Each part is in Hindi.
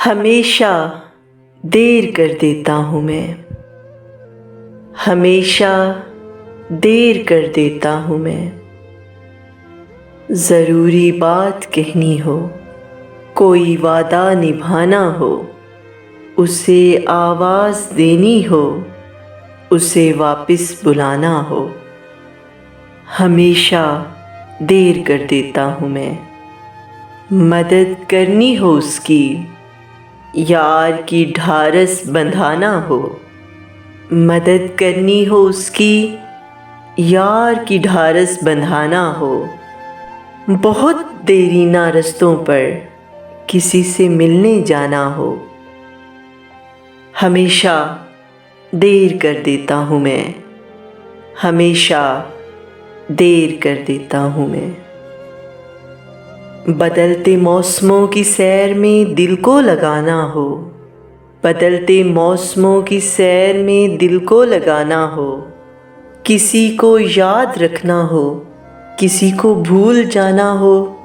हमेशा देर कर देता हूँ मैं, हमेशा देर कर देता हूँ मैं। ज़रूरी बात कहनी हो, कोई वादा निभाना हो, उसे आवाज़ देनी हो, उसे वापस बुलाना हो। हमेशा देर कर देता हूँ मैं। मदद करनी हो उसकी, यार की ढारस बंधाना हो। मदद करनी हो उसकी, यार की ढारस बंधाना हो। बहुत देरीना रस्तों पर किसी से मिलने जाना हो। हमेशा देर कर देता हूँ मैं, हमेशा देर कर देता हूँ मैं। बदलते मौसमों की सैर में दिल को लगाना हो, बदलते मौसमों की सैर में दिल को लगाना हो। किसी को याद रखना हो, किसी को भूल जाना हो।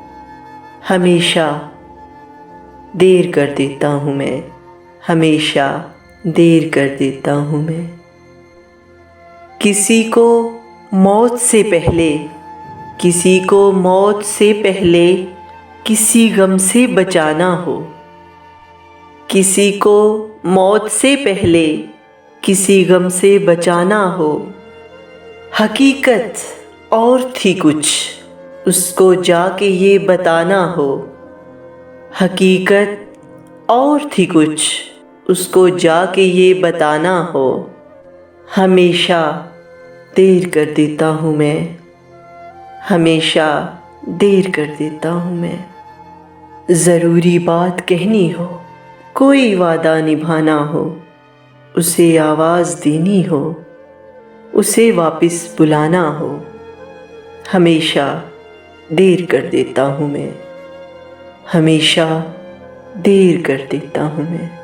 हमेशा देर कर देता हूँ मैं, हमेशा देर कर देता हूँ मैं। किसी को मौत से पहले, किसी को मौत से पहले किसी गम से बचाना हो। किसी को मौत से पहले किसी गम से बचाना हो। हकीकत और थी कुछ, उसको जाके ये बताना हो। हकीकत और थी कुछ, उसको जाके ये बताना हो। हमेशा देर कर देता हूँ मैं, हमेशा देर कर देता हूँ मैं। ज़रूरी बात कहनी हो, कोई वादा निभाना हो, उसे आवाज़ देनी हो, उसे वापस बुलाना हो। हमेशा देर कर देता हूँ मैं, हमेशा देर कर देता हूँ मैं।